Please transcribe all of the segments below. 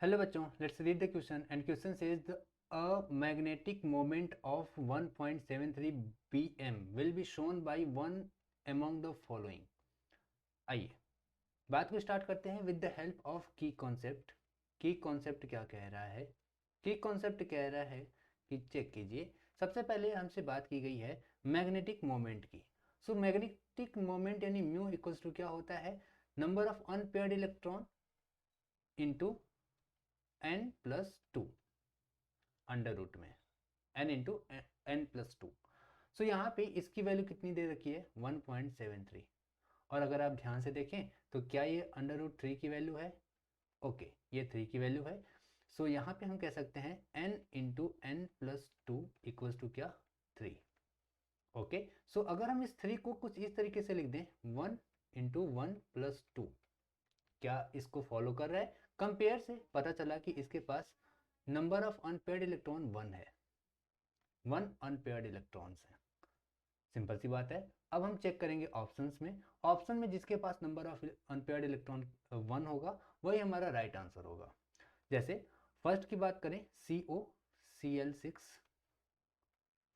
Hello बच्चों, let's read the question and question says a magnetic moment of 1.73 bm will be shown by one among the following. आइए बात को start करते हैं with the help of की concept. की concept क्या कह रहा है? की कॉन्सेप्ट कह रहा है कि चेक कीजिए, सबसे पहले हमसे बात की गई है मैग्नेटिक मोमेंट की। सो मैग्नेटिक मोमेंट यानी म्यू इक्वल्स टू क्या होता है? Number of unpaired electron into n+2 under root में n इंटू n+2। सो यहाँ पे इसकी वैल्यू कितनी दे रखी है? 1.73। और अगर आप ध्यान से देखें तो क्या ये अंडर रूट 3 की वैल्यू है? ओके, ये 3 की वैल्यू है। सो यहाँ पे हम कह सकते हैं n into n+2 equals to क्या? 3। ओके, सो अगर हम इस 3 को कुछ इस तरीके से लिख दें 1 इंटू 1+2, क्या इसको फॉलो कर रहा है? कंपेयर से पता चला कि इसके पास नंबर ऑफ अनपेयर्ड इलेक्ट्रॉन 1 है, 1 अनपेयर्ड इलेक्ट्रॉन्स है। सिंपल सी बात है। अब हम चेक करेंगे ऑप्शंस में। ऑप्शन में जिसके पास नंबर ऑफ अनपेयर्ड इलेक्ट्रॉन 1 होगा वही हमारा राइट आंसर होगा। जैसे फर्स्ट की बात करें COCl6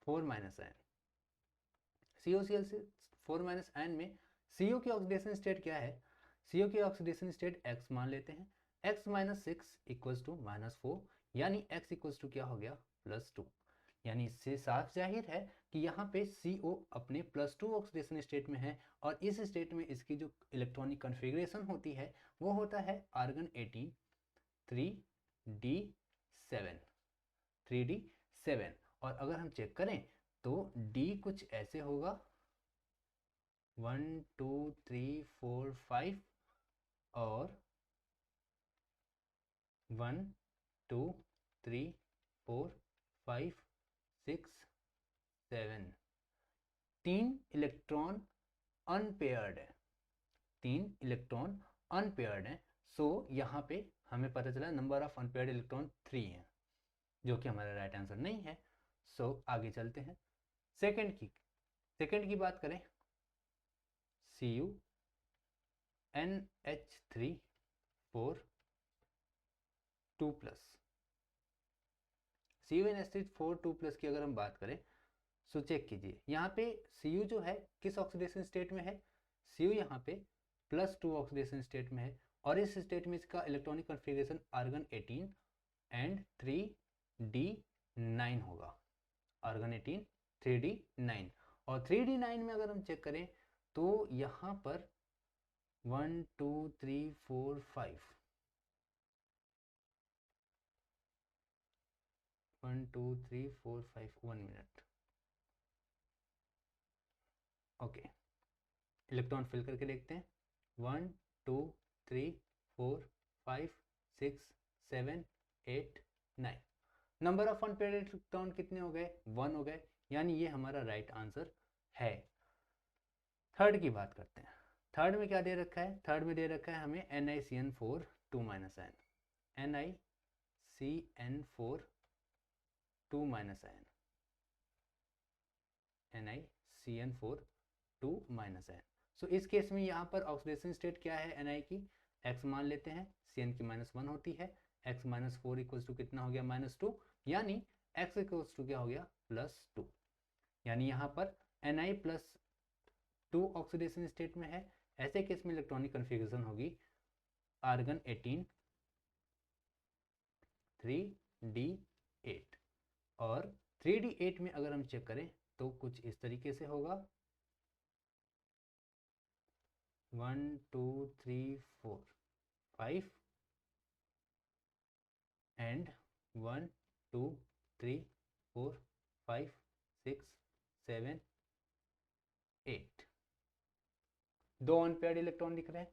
4 - n। COCl6 4 - n में CO की ऑक्सीडेशन स्टेट क्या है? CO की ऑक्सीडेशन स्टेट X मान लेते हैं। X - 6 इक्वल्स टू -4, यानी X इक्वल्स टू क्या हो गया? +2। यानी इससे साफ जाहिर है कि यहाँ पे CO अपने +2 ऑक्सीडेशन स्टेट में है और इस स्टेट में इसकी जो इलेक्ट्रॉनिक कॉन्फ़िगरेशन होती है वो होता है आर्गन 18 3d7 3d7। और अगर हम चेक करें तो D कुछ ऐसे होगा 1 2 3 4 5 और 1 2 3 4 5 6 7। 3 इलेक्ट्रॉन अनपेयर्ड है, 3 इलेक्ट्रॉन अनपेयर्ड है। सो यहाँ पे हमें पता चला नंबर ऑफ अनपेयर्ड इलेक्ट्रॉन 3 है, जो कि हमारा राइट आंसर नहीं है। सो आगे चलते हैं। सेकंड की बात करें Cu NH3 4 2 plus. CuNH3 4 2 plus की अगर हम बात करें सो चेक कीजिए, यहाँ पे Cu जो है किस ऑक्सीडेशन स्टेट में है? Cu यहाँ पे +2 ऑक्सीडेशन स्टेट में है और इस स्टेट में इसका electronic configuration argon 18 and 3d9 होगा। आर्गन 18 3d9 और 3d9 में अगर हम चेक करें तो यहाँ पर 1 2 3 4 5 1 2 3 4 5 1 मिनट। ओके, इलेक्ट्रॉन फिल करके देखते हैं। 1 2 3 4 5 6 7 8 9। नंबर ऑफ अनपेयर्ड इलेक्ट्रॉन कितने हो गए? 1 हो गए, यानी ये हमारा राइट आंसर है। थर्ड की बात करते हैं। थर्ड में क्या दे रखा है? थर्ड में दे रखा है हमें NiCN4 2 - n। NiCN4 2 - n। NiCN4 2 - n। सो इस केस में यहाँ पर ऑक्सीडेशन स्टेट क्या है Ni की? X मान लेते हैं, Cn की -1 होती है। X - 4 इक्वल्स टू कितना हो गया? -2, यानी X इक्वल्स टू क्या हो गया? +2। यानी यहाँ पर Ni+2 ऑक्सीडेशन स्टेट में है। ऐसे केस में इलेक्ट्रॉनिक कॉन्फ़िगरेशन होगी आर्गन 18 3d8 और 3d8 में अगर हम चेक करें तो कुछ इस तरीके से होगा 1 2 3 4 5 एंड 1 2 3 4 5 6 7 8। दो अनपेयर्ड इलेक्ट्रॉन दिख रहे हैं।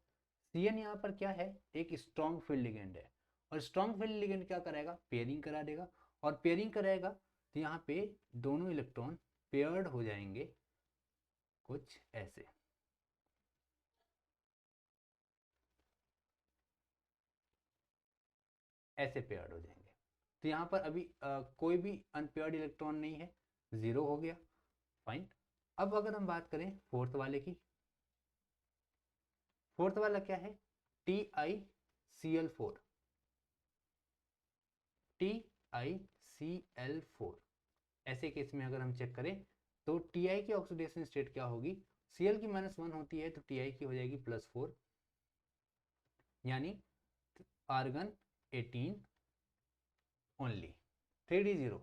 Cn यहाँ पर क्या है? एक स्ट्रॉन्ग फील्ड लिगेंड है और स्ट्रॉन्ग फील्ड लिगेंड क्या कराएगा? पेयरिंग करा देगा और पेयरिंग कराएगा तो यहाँ पे दोनों इलेक्ट्रॉन पेयर्ड हो जाएंगे कुछ ऐसे। ऐसे पेयर्ड हो जाएंगे। तो यहाँ पर अभी कोई भी अनपेयर्ड इलेक्ट्रॉन नहीं है, 0 हो गया। फाइन। अब अगर हम बात करें फोर्थ वाले की, फोर्थ वाला क्या है? TiCl4 TiCl4। ऐसे केस में अगर हम चेक करें तो Ti की ऑक्सीडेशन स्टेट क्या होगी, Cl की -1 होती है तो Ti की हो जाएगी +4, यानी आर्गन 18 ओनली 3d0,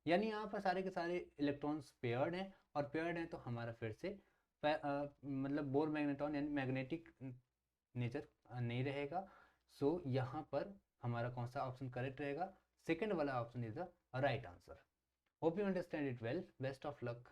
यानी यहाँ पर सारे के सारे इलेक्ट्रॉन्स पेयर्ड हैं, और पेयर्ड हैं तो हमारा फिर से मतलब बोर मैग्नेटॉन यानी मैग्नेटिक नेचर नहीं रहेगा। सो यहाँ पर हमारा कौन सा ऑप्शन करेक्ट रहेगा, सेकंड वाला option is the right answer. Hope you understand it well, best of luck.